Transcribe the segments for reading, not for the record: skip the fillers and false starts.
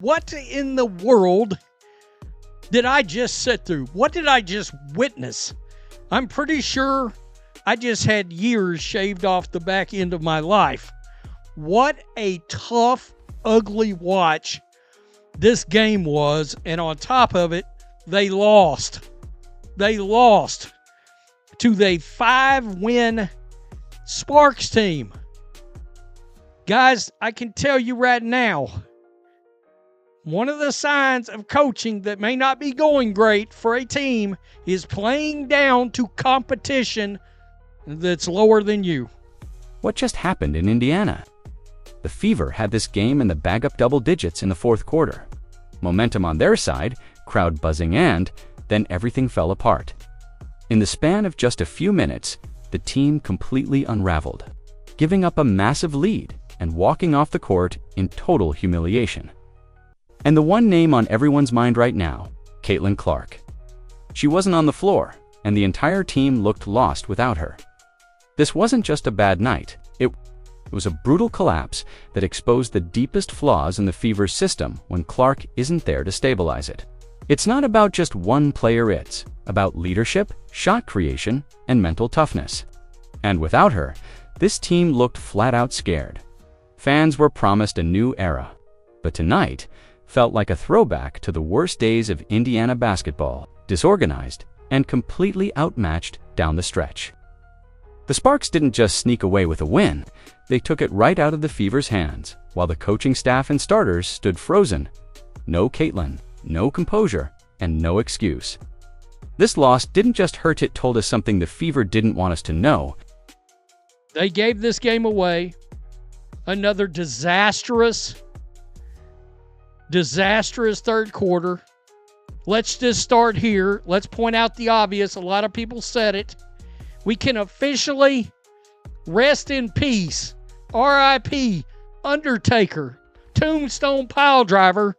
What in the world did I just sit through? What did I just witness? I'm pretty sure I just had years shaved off the back end of my life. What a tough, ugly watch this game was, and on top of it, they lost. They lost to the 5-win Sparks team. Guys, I can tell you right now, one of the signs of coaching that may not be going great for a team is playing down to competition that's lower than you. What just happened in Indiana? The Fever had this game in the bag up double digits in the fourth quarter. Momentum on their side, crowd buzzing, and then everything fell apart. In the span of just a few minutes, the team completely unraveled, giving up a massive lead and walking off the court in total humiliation. And the one name on everyone's mind right now, Caitlin Clark. She wasn't on the floor, and the entire team looked lost without her. This wasn't just a bad night. It was a brutal collapse that exposed the deepest flaws in the Fever's system when Clark isn't there to stabilize it. It's not about just one player, it's about leadership, shot creation, and mental toughness. And without her, this team looked flat out scared. Fans were promised a new era, but tonight felt like a throwback to the worst days of Indiana basketball, disorganized and completely outmatched down the stretch. The Sparks didn't just sneak away with a win, they took it right out of the Fever's hands, while the coaching staff and starters stood frozen. No Caitlin, no composure, and no excuse. This loss didn't just hurt, it told us something the Fever didn't want us to know. They gave this game away. Another disastrous third quarter. Let's just start here. Let's point out the obvious. A lot of people said it. We can officially rest in peace. R.I.P. Undertaker, Tombstone Piledriver.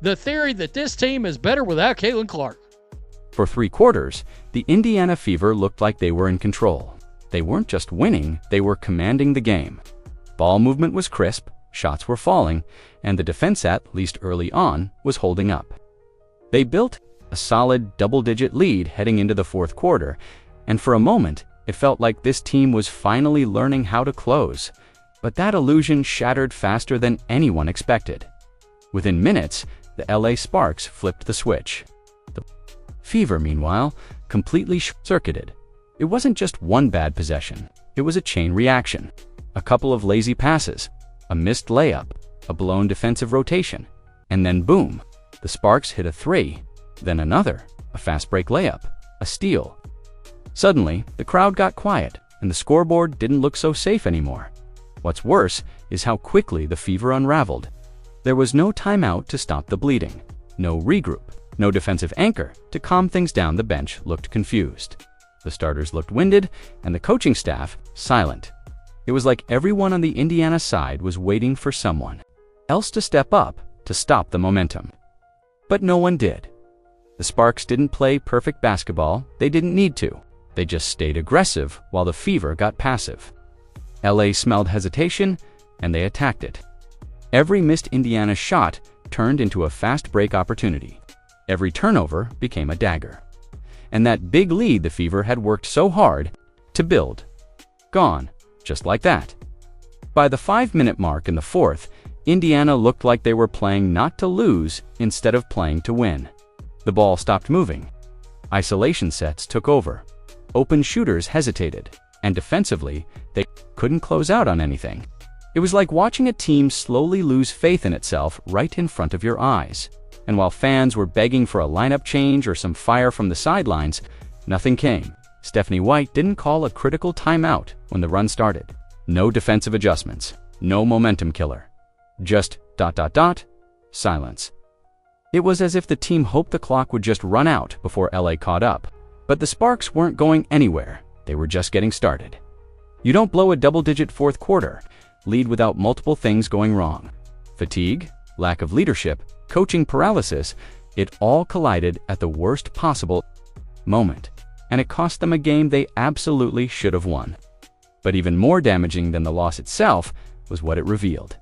The theory that this team is better without Caitlin Clark. For 3 quarters, the Indiana Fever looked like they were in control. They weren't just winning, they were commanding the game. Ball movement was crisp, shots were falling, and the defense, at least early on, was holding up. They built a solid double-digit lead heading into the fourth quarter, and for a moment, it felt like this team was finally learning how to close. But that illusion shattered faster than anyone expected. Within minutes, the LA Sparks flipped the switch. The Fever, meanwhile, completely circuited. It wasn't just one bad possession, it was a chain reaction. A couple of lazy passes, a missed layup, a blown defensive rotation, and then boom, the Sparks hit a 3, then another, a fast break layup, a steal. Suddenly, the crowd got quiet, and the scoreboard didn't look so safe anymore. What's worse is how quickly the Fever unraveled. There was no timeout to stop the bleeding, no regroup, no defensive anchor to calm things down. The bench looked confused. The starters looked winded, and the coaching staff silent. It was like everyone on the Indiana side was waiting for someone else to step up to stop the momentum. But no one did. The Sparks didn't play perfect basketball, they didn't need to. They just stayed aggressive while the Fever got passive. LA smelled hesitation, and they attacked it. Every missed Indiana shot turned into a fast break opportunity. Every turnover became a dagger. And that big lead the Fever had worked so hard to build, gone, just like that. By the 5-minute mark in the fourth, Indiana looked like they were playing not to lose instead of playing to win. The ball stopped moving. Isolation sets took over. Open shooters hesitated, and defensively, they couldn't close out on anything. It was like watching a team slowly lose faith in itself right in front of your eyes. And while fans were begging for a lineup change or some fire from the sidelines, nothing came. Stephanie White didn't call a critical timeout when the run started. No defensive adjustments, no momentum killer. Just ... silence. It was as if the team hoped the clock would just run out before LA caught up. But the Sparks weren't going anywhere, they were just getting started. You don't blow a double-digit fourth quarter lead without multiple things going wrong. Fatigue, lack of leadership, coaching paralysis, it all collided at the worst possible moment, and it cost them a game they absolutely should have won. But even more damaging than the loss itself was what it revealed.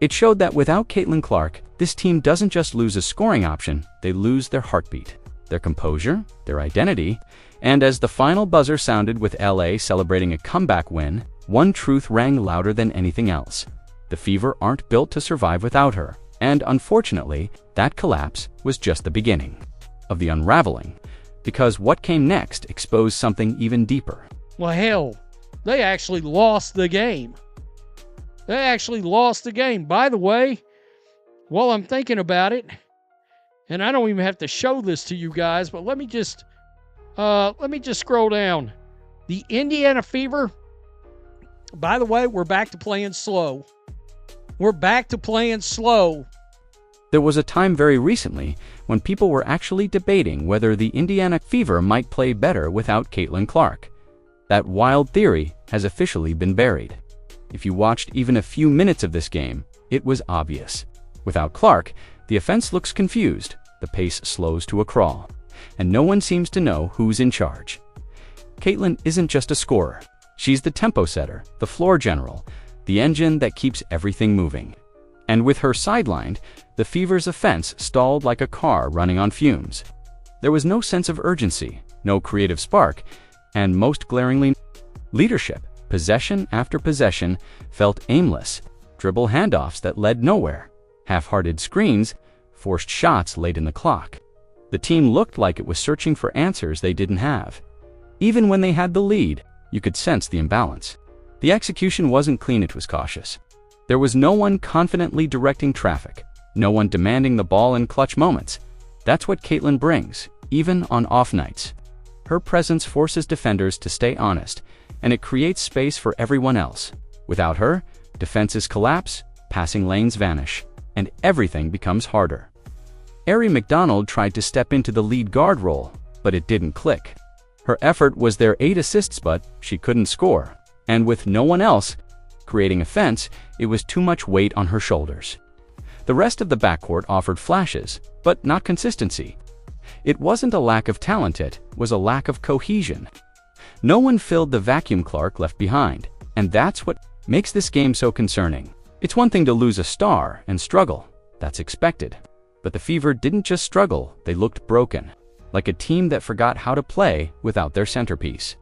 It showed that without Caitlin Clark, this team doesn't just lose a scoring option, they lose their heartbeat, their composure, their identity, and as the final buzzer sounded with LA celebrating a comeback win, one truth rang louder than anything else. The Fever aren't built to survive without her, and unfortunately, that collapse was just the beginning of the unraveling, because what came next exposed something even deeper. Well, hell, they actually lost the game. They actually lost the game. By the way, while I'm thinking about it, and I don't even have to show this to you guys, but let me just scroll down. The Indiana Fever, by the way, we're back to playing slow. We're back to playing slow. There was a time very recently when people were actually debating whether the Indiana Fever might play better without Caitlin Clark. That wild theory has officially been buried. If you watched even a few minutes of this game, it was obvious. Without Clark, the offense looks confused, the pace slows to a crawl, and no one seems to know who's in charge. Caitlin isn't just a scorer. She's the tempo setter, the floor general, the engine that keeps everything moving. And with her sidelined, the Fever's offense stalled like a car running on fumes. There was no sense of urgency, no creative spark, and most glaringly, leadership. Possession after possession felt aimless, dribble handoffs that led nowhere, half-hearted screens, forced shots late in the clock. The team looked like it was searching for answers they didn't have. Even when they had the lead, you could sense the imbalance. The execution wasn't clean, it was cautious. There was no one confidently directing traffic, no one demanding the ball in clutch moments. That's what Caitlin brings, even on off nights. Her presence forces defenders to stay honest, and it creates space for everyone else. Without her, defenses collapse, passing lanes vanish, and everything becomes harder. Aari McDonald tried to step into the lead guard role, but it didn't click. Her effort was their 8 assists, but she couldn't score. And with no one else creating offense, it was too much weight on her shoulders. The rest of the backcourt offered flashes, but not consistency. It wasn't a lack of talent, it was a lack of cohesion. No one filled the vacuum Clark left behind, and that's what makes this game so concerning. It's one thing to lose a star and struggle, that's expected. But the Fever didn't just struggle, they looked broken, like a team that forgot how to play without their centerpiece.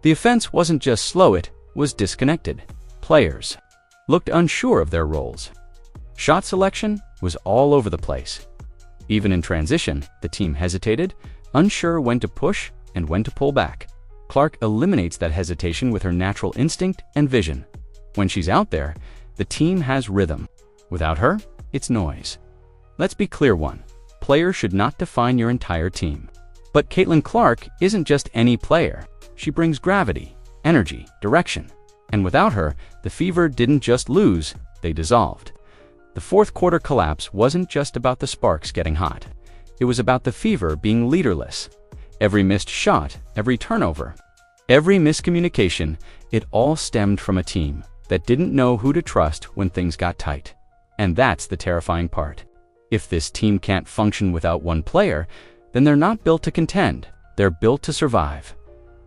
The offense wasn't just slow, it was disconnected. Players looked unsure of their roles. Shot selection was all over the place. Even in transition, the team hesitated, unsure when to push and when to pull back. Clark eliminates that hesitation with her natural instinct and vision. When she's out there, the team has rhythm. Without her, it's noise. Let's be clear, players should not define your entire team. But Caitlin Clark isn't just any player. She brings gravity, energy, direction. And without her, the Fever didn't just lose, they dissolved. The fourth quarter collapse wasn't just about the Sparks getting hot. It was about the Fever being leaderless. Every missed shot, every turnover, every miscommunication, it all stemmed from a team that didn't know who to trust when things got tight. And that's the terrifying part. If this team can't function without one player, then they're not built to contend, they're built to survive.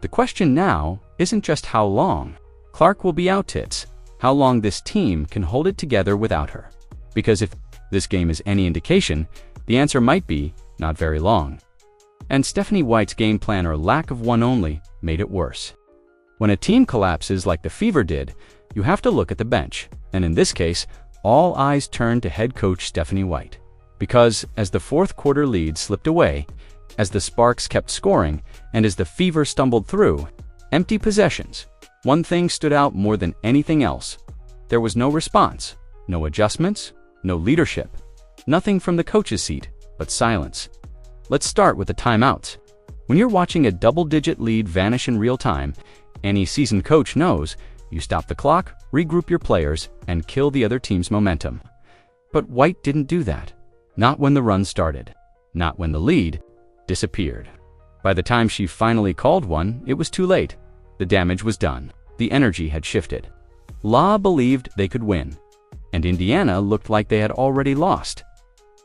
The question now isn't just how long Clark will be out, it's how long this team can hold it together without her. Because if this game is any indication, the answer might be not very long. And Stephanie White's game plan or lack of one only made it worse. When a team collapses like the Fever did, you have to look at the bench, and in this case, all eyes turned to head coach Stephanie White. Because as the fourth quarter lead slipped away, as the Sparks kept scoring, and as the Fever stumbled through empty possessions, one thing stood out more than anything else. There was no response, no adjustments, no leadership, nothing from the coach's seat, but silence. Let's start with the timeouts. When you're watching a double-digit lead vanish in real time, any seasoned coach knows you stop the clock, regroup your players, and kill the other team's momentum. But White didn't do that. Not when the run started. Not when the lead disappeared. By the time she finally called one, it was too late. The damage was done. The energy had shifted. La believed they could win, and Indiana looked like they had already lost.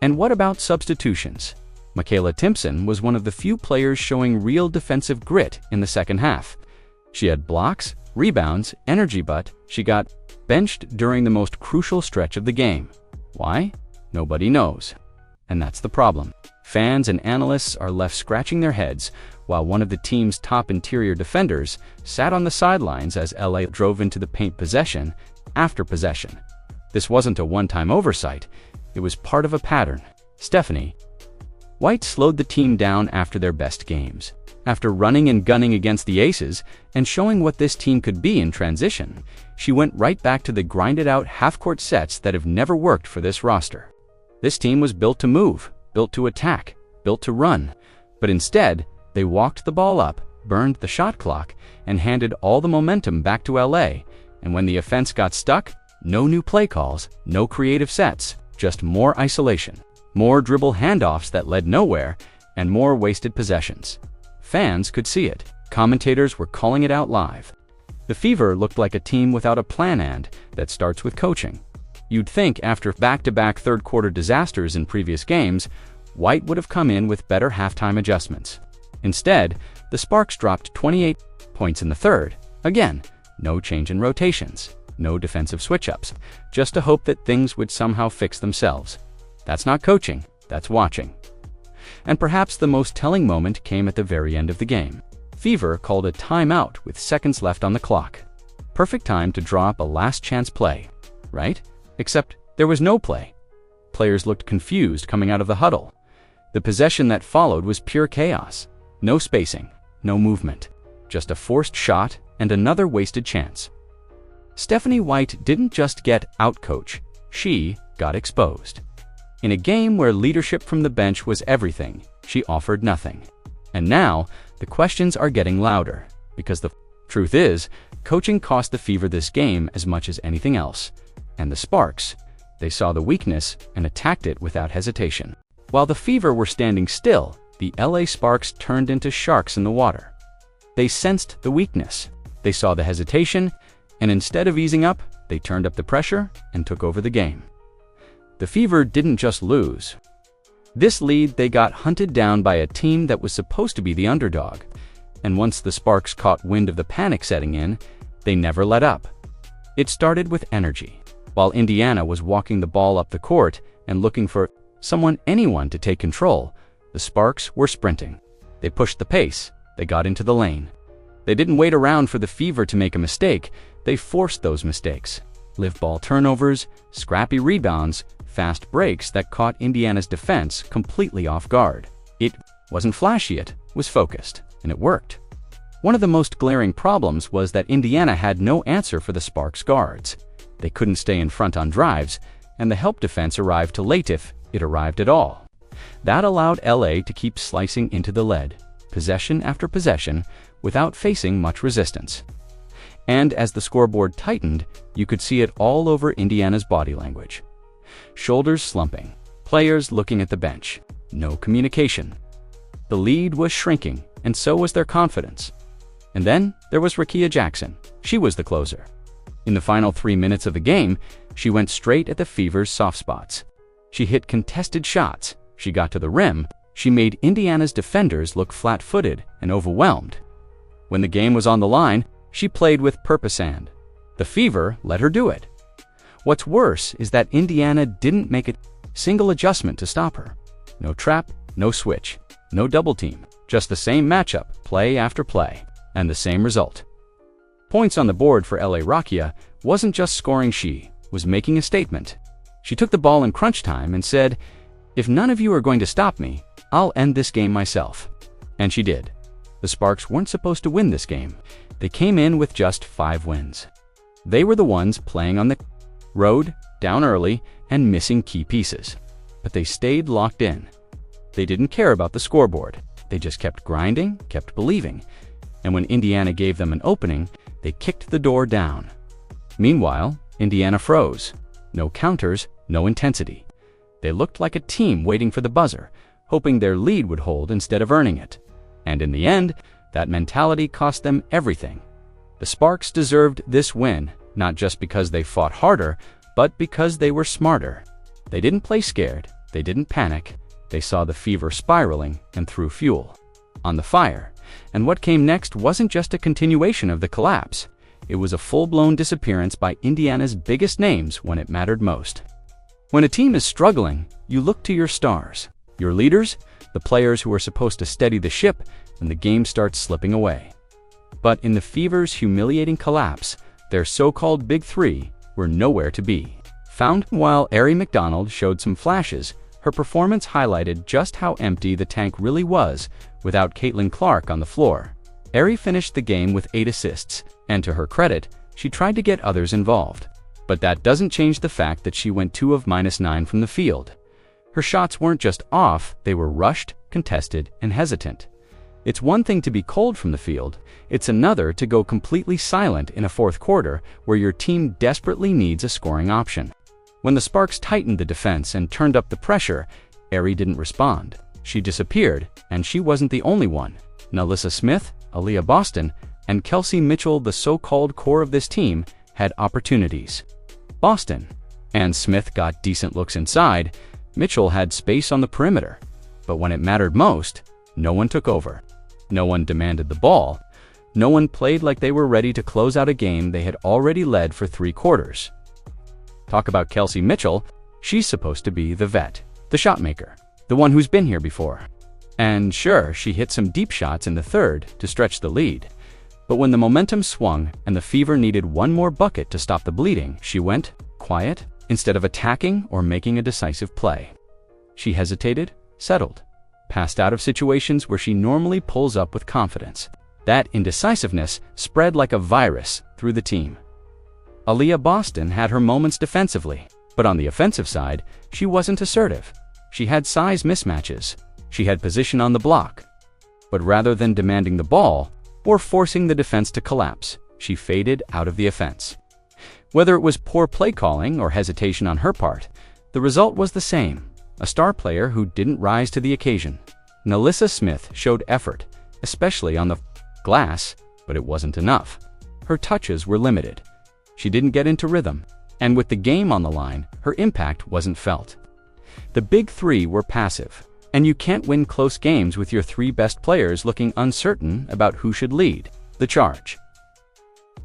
And what about substitutions? Michaela Timpson was one of the few players showing real defensive grit in the second half. She had blocks, rebounds, energy, but she got benched during the most crucial stretch of the game. Why? Nobody knows. And that's the problem. Fans and analysts are left scratching their heads while one of the team's top interior defenders sat on the sidelines as LA drove into the paint possession after possession. This wasn't a one-time oversight. It was part of a pattern. Stephanie White slowed the team down after their best games. After running and gunning against the Aces and showing what this team could be in transition, she went right back to the grinded-out half-court sets that have never worked for this roster. This team was built to move, built to attack, built to run. But instead, they walked the ball up, burned the shot clock, and handed all the momentum back to LA. And when the offense got stuck, no new play calls, no creative sets, just more isolation, more dribble handoffs that led nowhere, and more wasted possessions. Fans could see it. Commentators were calling it out live. The Fever looked like a team without a plan, and that starts with coaching. You'd think after back-to-back third-quarter disasters in previous games, White would have come in with better halftime adjustments. Instead, the Sparks dropped 28 points in the third. Again, no change in rotations, no defensive switch-ups, just a hope that things would somehow fix themselves. That's not coaching, that's watching. And perhaps the most telling moment came at the very end of the game. Fever called a timeout with seconds left on the clock. Perfect time to draw up a last-chance play, right? Except there was no play. Players looked confused coming out of the huddle. The possession that followed was pure chaos. No spacing, no movement, just a forced shot and another wasted chance. Stephanie White didn't just get outcoached, she got exposed. In a game where leadership from the bench was everything, she offered nothing. And now, the questions are getting louder, because the truth is, coaching cost the Fever this game as much as anything else. And the Sparks, they saw the weakness and attacked it without hesitation. While the Fever were standing still, the LA Sparks turned into sharks in the water. They sensed the weakness, they saw the hesitation, and instead of easing up, they turned up the pressure and took over the game. The Fever didn't just lose. This lead, they got hunted down by a team that was supposed to be the underdog. And once the Sparks caught wind of the panic setting in, they never let up. It started with energy. While Indiana was walking the ball up the court and looking for anyone to take control, the Sparks were sprinting. They pushed the pace. They got into the lane. They didn't wait around for the Fever to make a mistake. They forced those mistakes. Live ball turnovers, scrappy rebounds, fast breaks that caught Indiana's defense completely off guard. It wasn't flashy, it was focused, and it worked. One of the most glaring problems was that Indiana had no answer for the Sparks guards. They couldn't stay in front on drives, and the help defense arrived too late if it arrived at all. That allowed LA to keep slicing into the lead, possession after possession, without facing much resistance. And as the scoreboard tightened, you could see it all over Indiana's body language. Shoulders slumping, players looking at the bench, no communication. The lead was shrinking, and so was their confidence. And then there was Rickea Jackson. She was the closer. In the final 3 minutes of the game, she went straight at the Fever's soft spots. She hit contested shots, she got to the rim, she made Indiana's defenders look flat-footed and overwhelmed. When the game was on the line, she played with purpose, and the Fever let her do it. What's worse is that Indiana didn't make a single adjustment to stop her. No trap, no switch, no double team, just the same matchup, play after play, and the same result. Points on the board for LA Rickea wasn't just scoring, she was making a statement. She took the ball in crunch time and said, "If none of you are going to stop me, I'll end this game myself." And she did. The Sparks weren't supposed to win this game. They came in with just 5 wins. They were the ones playing on the road, down early, and missing key pieces. But they stayed locked in. They didn't care about the scoreboard. They just kept grinding, kept believing. And when Indiana gave them an opening, they kicked the door down. Meanwhile, Indiana froze. No counters, no intensity. They looked like a team waiting for the buzzer, hoping their lead would hold instead of earning it. And in the end, that mentality cost them everything. The Sparks deserved this win, not just because they fought harder, but because they were smarter. They didn't play scared, they didn't panic. They saw the Fever spiraling and threw fuel on the fire. And what came next wasn't just a continuation of the collapse. It was a full-blown disappearance by Indiana's biggest names when it mattered most. When a team is struggling, you look to your stars, your leaders, the players who are supposed to steady the ship when the game starts slipping away. But in the Fever's humiliating collapse, their so-called Big Three were nowhere to be found. While Aari McDonald showed some flashes, her performance highlighted just how empty the tank really was without Caitlin Clark on the floor. Aari finished the game with 8 assists, and to her credit, she tried to get others involved. But that doesn't change the fact that she went 2 of -9 from the field. Her shots weren't just off, they were rushed, contested, and hesitant. It's one thing to be cold from the field, it's another to go completely silent in a fourth quarter where your team desperately needs a scoring option. When the Sparks tightened the defense and turned up the pressure, Aari didn't respond. She disappeared, and she wasn't the only one. NaLyssa Smith, Aaliyah Boston, and Kelsey Mitchell, the so-called core of this team, had opportunities. Boston and Smith got decent looks inside. Mitchell had space on the perimeter. But when it mattered most, no one took over. No one demanded the ball. No one played like they were ready to close out a game they had already led for 3 quarters. Talk about Kelsey Mitchell, she's supposed to be the vet, the shot maker, the one who's been here before. And sure, she hit some deep shots in the third to stretch the lead. But when the momentum swung and the Fever needed one more bucket to stop the bleeding, she went quiet instead of attacking or making a decisive play. She hesitated, settled, passed out of situations where she normally pulls up with confidence. That indecisiveness spread like a virus through the team. Aaliyah Boston had her moments defensively, but on the offensive side, she wasn't assertive. She had size mismatches. She had position on the block. But rather than demanding the ball or forcing the defense to collapse, she faded out of the offense. Whether it was poor play calling or hesitation on her part, the result was the same. A star player who didn't rise to the occasion. NaLyssa Smith showed effort, especially on the glass, but it wasn't enough. Her touches were limited. She didn't get into rhythm, and with the game on the line, her impact wasn't felt. The Big Three were passive, and you can't win close games with your 3 best players looking uncertain about who should lead the charge.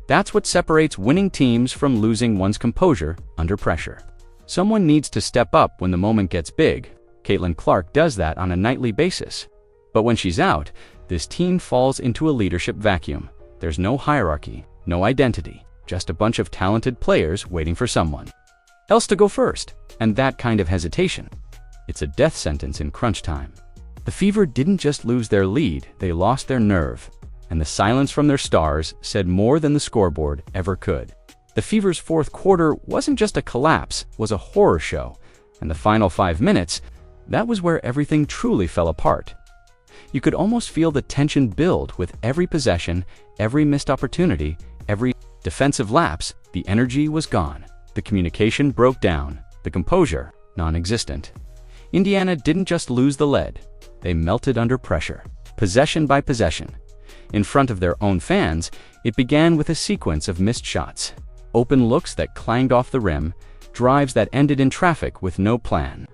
That's what separates winning teams from losing one's composure under pressure. Someone needs to step up when the moment gets big. Caitlin Clark does that on a nightly basis. But when she's out, this team falls into a leadership vacuum. There's no hierarchy, no identity, just a bunch of talented players waiting for someone else to go first. And that kind of hesitation, it's a death sentence in crunch time. The Fever didn't just lose their lead, they lost their nerve. And the silence from their stars said more than the scoreboard ever could. The Fever's fourth quarter wasn't just a collapse, it was a horror show. And the final 5 minutes, that was where everything truly fell apart. You could almost feel the tension build with every possession, every missed opportunity, every defensive lapse. The energy was gone. The communication broke down. The composure, non-existent. Indiana didn't just lose the lead. They melted under pressure, possession by possession. In front of their own fans, it began with a sequence of missed shots. Open looks that clanged off the rim, drives that ended in traffic with no plan.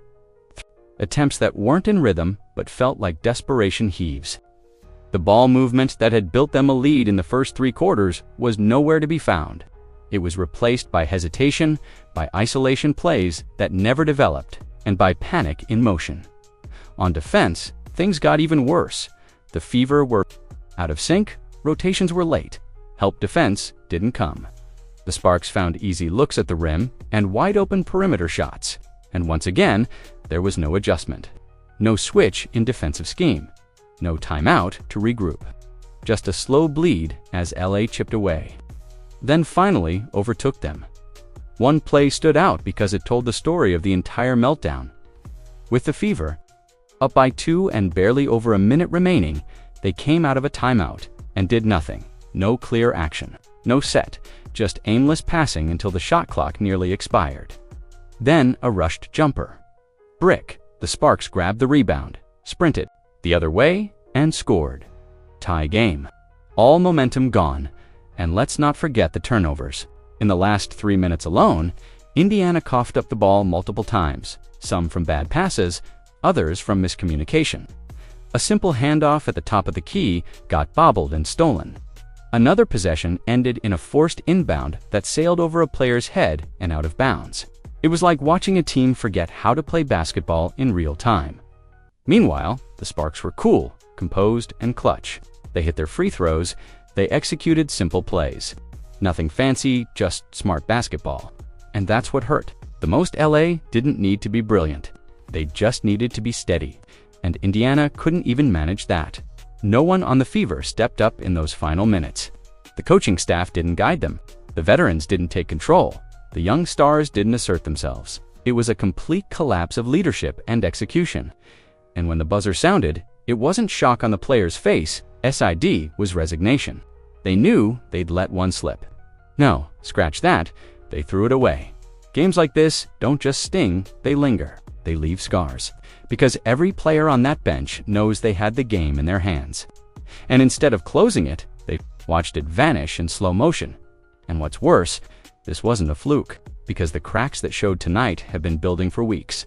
Attempts that weren't in rhythm but felt like desperation heaves. The ball movement that had built them a lead in the first 3 quarters was nowhere to be found. It was replaced by hesitation, by isolation plays that never developed, and by panic in motion. On defense, things got even worse. The Fever were out of sync, rotations were late, help defense didn't come. The Sparks found easy looks at the rim and wide-open perimeter shots. And once again, there was no adjustment. No switch in defensive scheme. No timeout to regroup. Just a slow bleed as LA chipped away. Then finally overtook them. One play stood out because it told the story of the entire meltdown. With the Fever up by 2 and barely over a minute remaining, they came out of a timeout and did nothing. No clear action. No set. Just aimless passing until the shot clock nearly expired. Then a rushed jumper. Brick. The Sparks grabbed the rebound, sprinted the other way, and scored. Tie game. All momentum gone. And let's not forget the turnovers. In the last 3 minutes alone, Indiana coughed up the ball multiple times, some from bad passes, others from miscommunication. A simple handoff at the top of the key got bobbled and stolen. Another possession ended in a forced inbound that sailed over a player's head and out of bounds. It was like watching a team forget how to play basketball in real time. Meanwhile, the Sparks were cool, composed, and clutch. They hit their free throws, they executed simple plays. Nothing fancy, just smart basketball. And that's what hurt. The most LA didn't need to be brilliant. They just needed to be steady. And Indiana couldn't even manage that. No one on the Fever stepped up in those final minutes. The coaching staff didn't guide them. The veterans didn't take control. The young stars didn't assert themselves. It was a complete collapse of leadership and execution. And when the buzzer sounded, it wasn't shock on the player's face. SID was resignation. They knew they'd let one slip. No, scratch that. They threw it away. Games like this don't just sting, they linger. They leave scars. Because every player on that bench knows they had the game in their hands. And instead of closing it, they watched it vanish in slow motion. And what's worse, this wasn't a fluke, because the cracks that showed tonight have been building for weeks.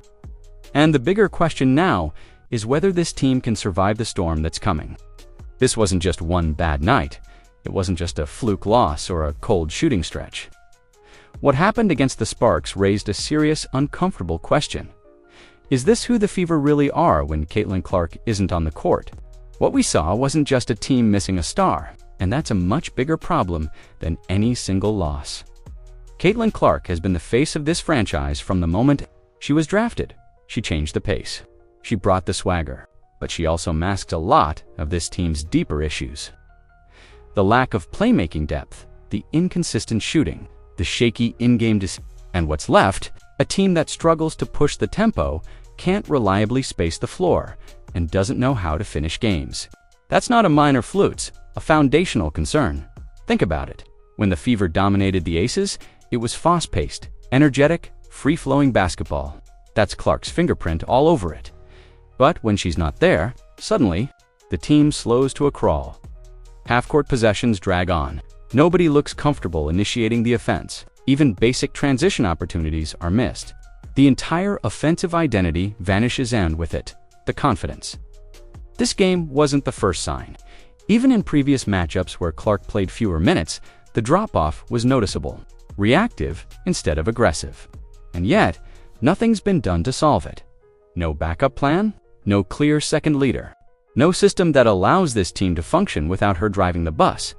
And the bigger question now is whether this team can survive the storm that's coming. This wasn't just one bad night. It wasn't just a fluke loss or a cold shooting stretch. What happened against the Sparks raised a serious, uncomfortable question. Is this who the Fever really are when Caitlin Clark isn't on the court? What we saw wasn't just a team missing a star, and that's a much bigger problem than any single loss. Caitlin Clark has been the face of this franchise from the moment she was drafted. She changed the pace. She brought the swagger, but she also masked a lot of this team's deeper issues. The lack of playmaking depth, the inconsistent shooting, the shaky in-game and what's left, a team that struggles to push the tempo, can't reliably space the floor, and doesn't know how to finish games. That's not a minor fluke, a foundational concern. Think about it. When the Fever dominated the Aces, it was fast-paced, energetic, free-flowing basketball. That's Clark's fingerprint all over it. But when she's not there, suddenly, the team slows to a crawl. Half-court possessions drag on. Nobody looks comfortable initiating the offense. Even basic transition opportunities are missed. The entire offensive identity vanishes, and with it, the confidence. This game wasn't the first sign. Even in previous matchups where Clark played fewer minutes, the drop-off was noticeable, reactive instead of aggressive. And yet, nothing's been done to solve it. No backup plan, no clear second leader, no system that allows this team to function without her driving the bus.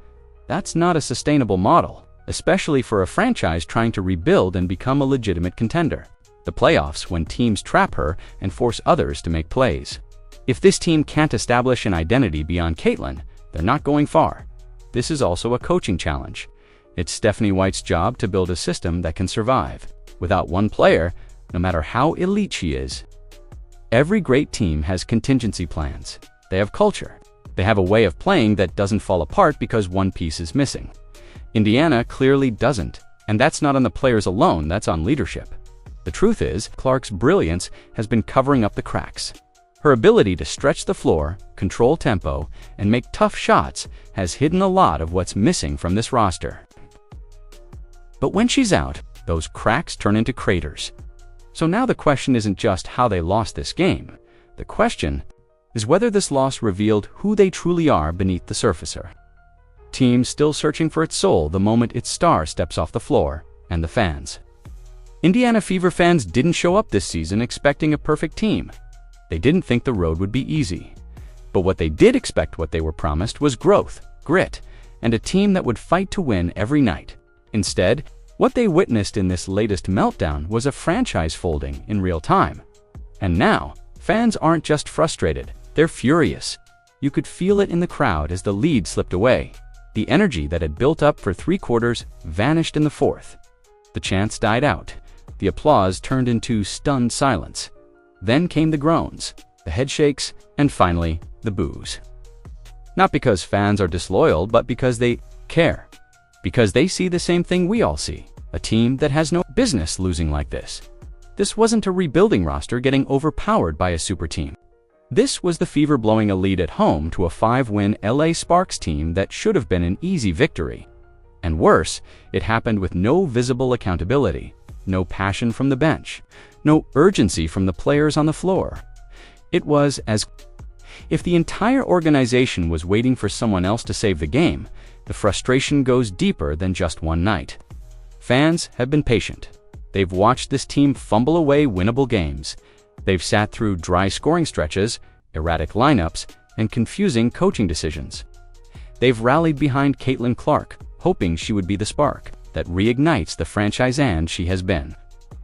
That's not a sustainable model, especially for a franchise trying to rebuild and become a legitimate contender. The playoffs when teams trap her and force others to make plays. If this team can't establish an identity beyond Caitlin, they're not going far. This is also a coaching challenge. It's Stephanie White's job to build a system that can survive. Without one player, no matter how elite she is. Every great team has contingency plans. They have culture. They have a way of playing that doesn't fall apart because one piece is missing. Indiana clearly doesn't, and that's not on the players alone, that's on leadership. The truth is, Clark's brilliance has been covering up the cracks. Her ability to stretch the floor, control tempo, and make tough shots has hidden a lot of what's missing from this roster. But when she's out, those cracks turn into craters. So now the question isn't just how they lost this game. The question is whether this loss revealed who they truly are beneath the surfacer. Team still searching for its soul the moment its star steps off the floor, and the fans. Indiana Fever fans didn't show up this season expecting a perfect team. They didn't think the road would be easy. But what they did expect, what they were promised, was growth, grit, and a team that would fight to win every night. Instead, what they witnessed in this latest meltdown was a franchise folding in real time. And now, fans aren't just frustrated, they're furious. You could feel it in the crowd as the lead slipped away. The energy that had built up for 3 quarters vanished in the fourth. The chants died out. The applause turned into stunned silence. Then came the groans, the headshakes, and finally, the boos. Not because fans are disloyal, but because they care. Because they see the same thing we all see, a team that has no business losing like this. This wasn't a rebuilding roster getting overpowered by a super team. This was the Fever blowing a lead at home to a 5-win LA Sparks team that should have been an easy victory. And worse, it happened with no visible accountability, no passion from the bench, no urgency from the players on the floor. It was as If the entire organization was waiting for someone else to save the game, the frustration goes deeper than just one night. Fans have been patient. They've watched this team fumble away winnable games. They've sat through dry scoring stretches, erratic lineups, and confusing coaching decisions. They've rallied behind Caitlin Clark, hoping she would be the spark that reignites the franchise and she has been.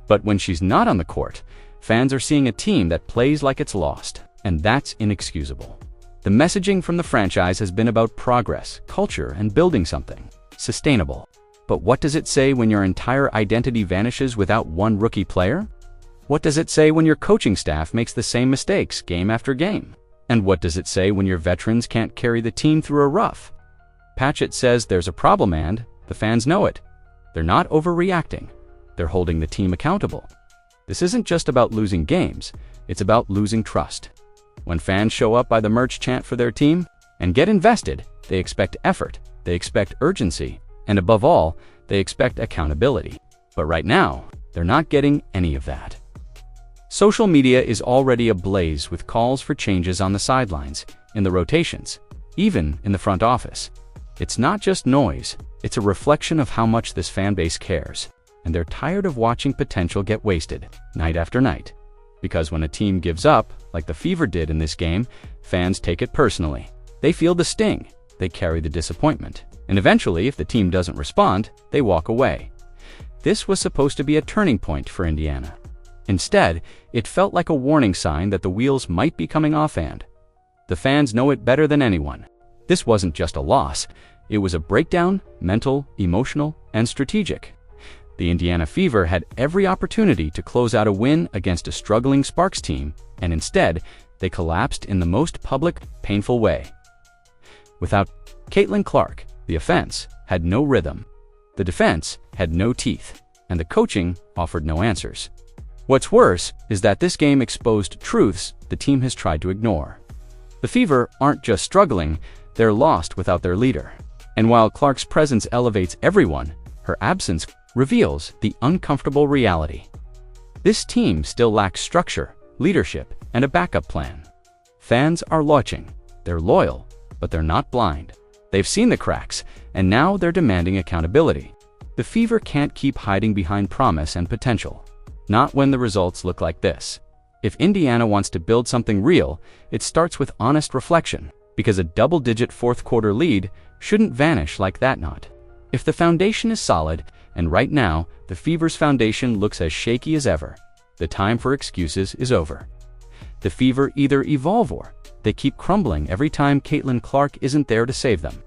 But when she's not on the court, fans are seeing a team that plays like it's lost, and that's inexcusable. The messaging from the franchise has been about progress, culture, and building something sustainable. But what does it say when your entire identity vanishes without one rookie player? What does it say when your coaching staff makes the same mistakes game after game? And what does it say when your veterans can't carry the team through a rough patch? It says there's a problem and the fans know it. They're not overreacting. They're holding the team accountable. This isn't just about losing games, it's about losing trust. When fans show up by the merch chant for their team and get invested, they expect effort, they expect urgency, and above all, they expect accountability. But right now, they're not getting any of that. Social media is already ablaze with calls for changes on the sidelines, in the rotations, even in the front office. It's not just noise, it's a reflection of how much this fan base cares, and they're tired of watching potential get wasted, night after night. Because when a team gives up, like the Fever did in this game, fans take it personally. They feel the sting, they carry the disappointment, and eventually, if the team doesn't respond, they walk away. This was supposed to be a turning point for Indiana. Instead, it felt like a warning sign that the wheels might be coming off, and the fans know it better than anyone. This wasn't just a loss, it was a breakdown, mental, emotional, and strategic. The Indiana Fever had every opportunity to close out a win against a struggling Sparks team, and instead, they collapsed in the most public, painful way. Without Caitlin Clark, the offense had no rhythm, the defense had no teeth, and the coaching offered no answers. What's worse is that this game exposed truths the team has tried to ignore. The Fever aren't just struggling, they're lost without their leader. And while Clark's presence elevates everyone, her absence reveals the uncomfortable reality. This team still lacks structure, leadership, and a backup plan. Fans are watching, they're loyal, but they're not blind. They've seen the cracks, and now they're demanding accountability. The Fever can't keep hiding behind promise and potential. Not when the results look like this. If Indiana wants to build something real, it starts with honest reflection, because a double-digit fourth-quarter lead shouldn't vanish like that. Not if the foundation is solid, and right now, the Fever's foundation looks as shaky as ever. The time for excuses is over. The Fever either evolve or they keep crumbling every time Caitlin Clark isn't there to save them.